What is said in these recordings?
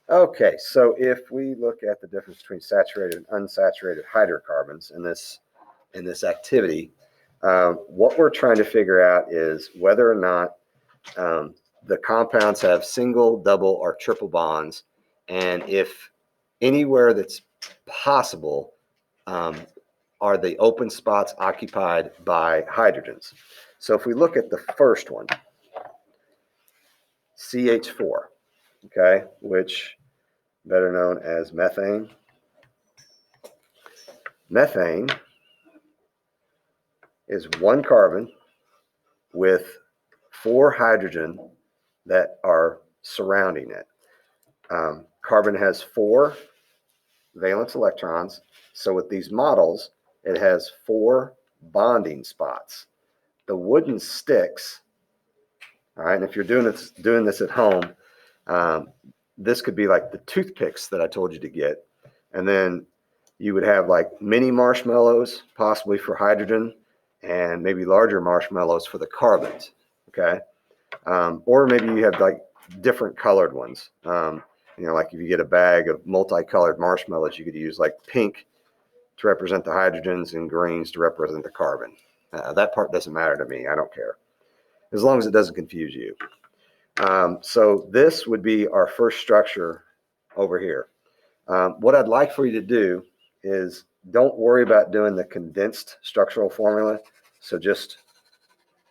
Okay, so if we look at the difference between saturated and unsaturated hydrocarbons in this activity, what we're trying to figure out is whether or not the compounds have single, double, or triple bonds, and if anywhere that's possible, are the open spots occupied by hydrogens. So if we look at the first one, CH4, okay, which better known as methane. Methane is one carbon with 4 hydrogen that are surrounding it. Carbon has 4 valence electrons, so with these models, it has 4 bonding spots. The wooden sticks, all right, and if you're doing this at home, this could be like the toothpicks that I told you to get, and then you would have like mini marshmallows, possibly for hydrogen, and maybe larger marshmallows for the carbons, okay? Or maybe you have like different colored ones. Like if you get a bag of multicolored marshmallows, you could use like pink to represent the hydrogens and greens to represent the carbon. That part doesn't matter to me. I don't care, as long as it doesn't confuse you. So this would be our first structure over here. What I'd like for you to do is don't worry about doing the condensed structural formula. So just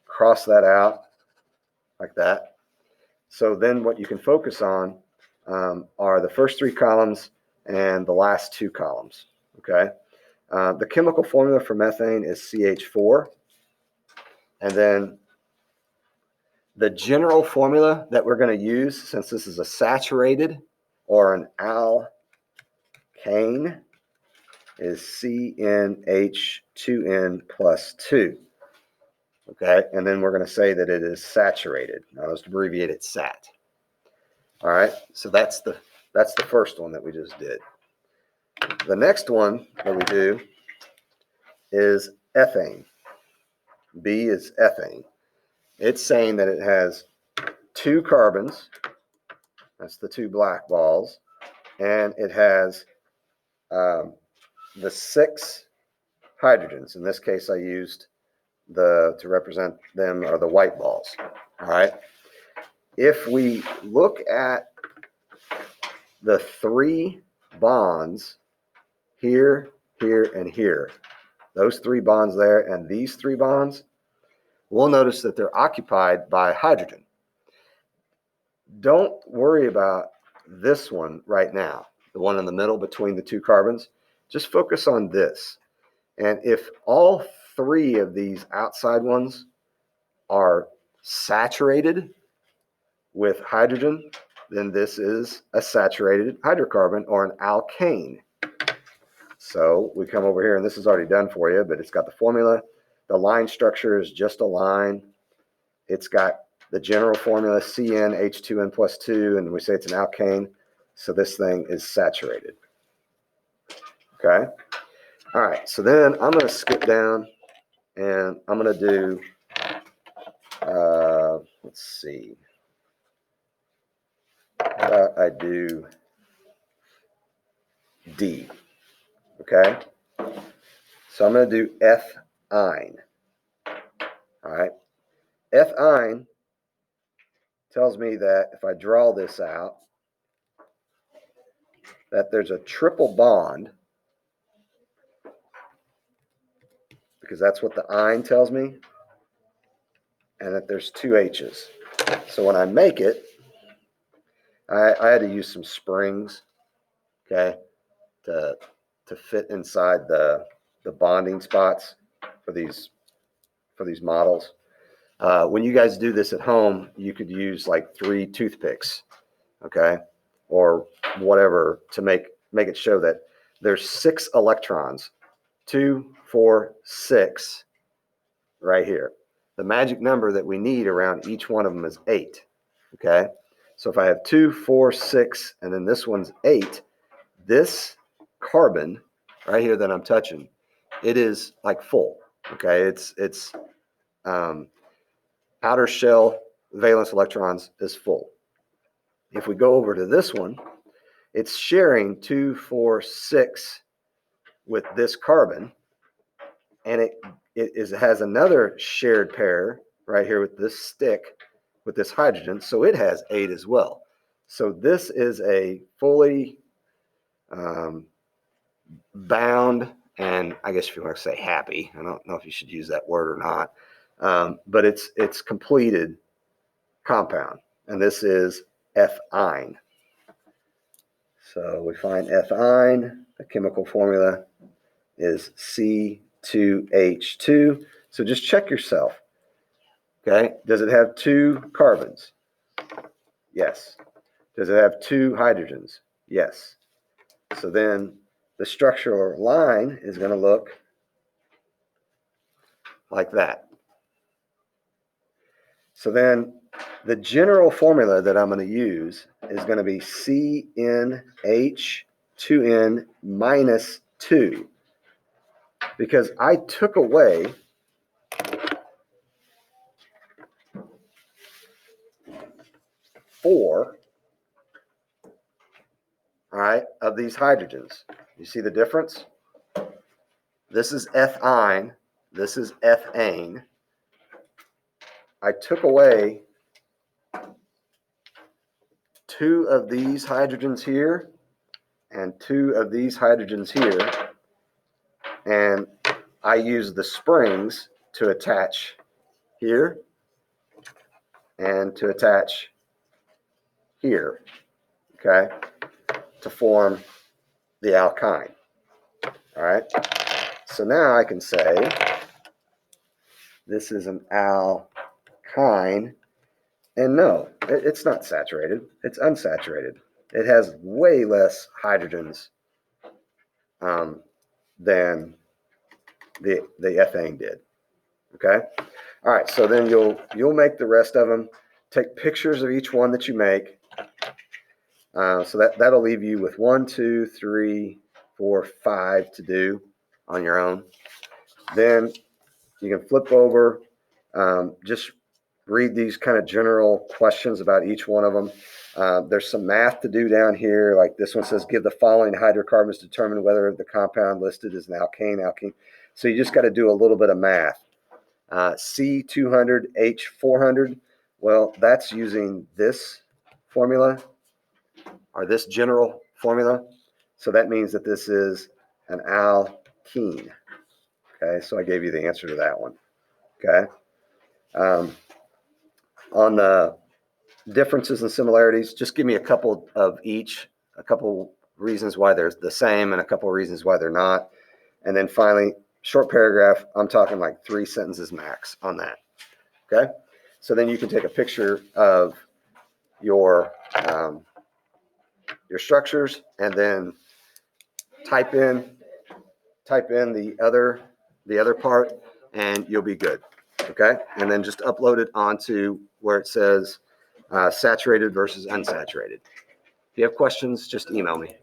cross that out like that. So then what you can focus on are the first 3 columns and the last 2 columns, okay? The chemical formula for methane is CH4. And then the general formula that we're going to use, since this is a saturated or an alkane, is CnH2n plus 2. Okay, and then we're going to say that it is saturated. I'll just abbreviate it SAT. All right, so that's the first one that we just did. The next one that we do is ethane. B is ethane. It's saying that it has 2 carbons. That's the 2 black balls, and it has the 6 hydrogens. In this case, I used to represent them are the white balls. All right. If we look at the 3 bonds here, here, and here, those 3 bonds there and these 3 bonds, we'll notice that they're occupied by hydrogen. Don't worry about this one right now, the one in the middle between the 2 carbons. Just focus on this. And if all 3 of these outside ones are saturated with hydrogen, then this is a saturated hydrocarbon or an alkane. So we come over here, and this is already done for you, but it's got the formula. The line structure is just a line. It's got the general formula, CnH2n plus 2, and we say it's an alkane. So this thing is saturated. Okay? All right, so then I'm going to skip down, and I'm going to do, let's see. I do D. Okay? So I'm going to do ethine. All right? Ethine tells me that if I draw this out, that there's a triple bond, because that's what the ine tells me, and that there's 2 H's. So when I make it, I had to use some springs, okay, to fit inside the bonding spots for these models. When you guys do this at home, you could use like 3 toothpicks, okay, or whatever, to make it show that there's 6 electrons, 2, 4, 6, right here. The magic number that we need around each one of them is 8, okay? So if I have 2, 4, 6, and then this one's 8, this carbon right here that I'm touching, it is like full, okay? It's outer shell valence electrons is full. If we go over to this one, it's sharing 2, 4, 6 with this carbon, and it has another shared pair right here with this stick with this hydrogen, so it has 8 as well. So this is a fully bound, and I guess if you want to say happy, I don't know if you should use that word or not, but it's completed compound, and this is F-ine. So we find F-ine, the chemical formula is C2H2. So just check yourself. Okay, does it have 2 carbons? Yes. Does it have 2 hydrogens? Yes. So then the structural line is going to look like that. So then the general formula that I'm going to use is going to be CnH2n minus 2, because I took away 4, all right, of these hydrogens. You see the difference? This is F-ine, this is F-ane. I took away 2 of these hydrogens here and 2 of these hydrogens here, and I use the springs to attach here and to attach here, okay, to form the alkyne. All right, so now I can say this is an alkyne, and no, it's not saturated, it's unsaturated. It has way less hydrogens than the ethane did. Okay, all right, so then you'll make the rest of them. Take pictures of each one that you make. So that'll leave you with 1, 2, 3, 4, 5 to do on your own. Then you can flip over, just read these kind of general questions about each one of them. There's some math to do down here. Like this one says, give the following hydrocarbons to determine whether the compound listed is an alkane. So you just got to do a little bit of math. C200H400, well, that's using this formula, or this general formula. So that means that this is an alkene. Okay, so I gave you the answer to that one. Okay. On the differences and similarities, just give me a couple of each, a couple reasons why they're the same and a couple of reasons why they're not. And then finally, short paragraph, I'm talking like 3 sentences max on that. Okay. So then you can take a picture of your structures and then type in the other part, and you'll be good. Okay, and then just upload it onto where it says saturated versus unsaturated. If you have questions, just email me.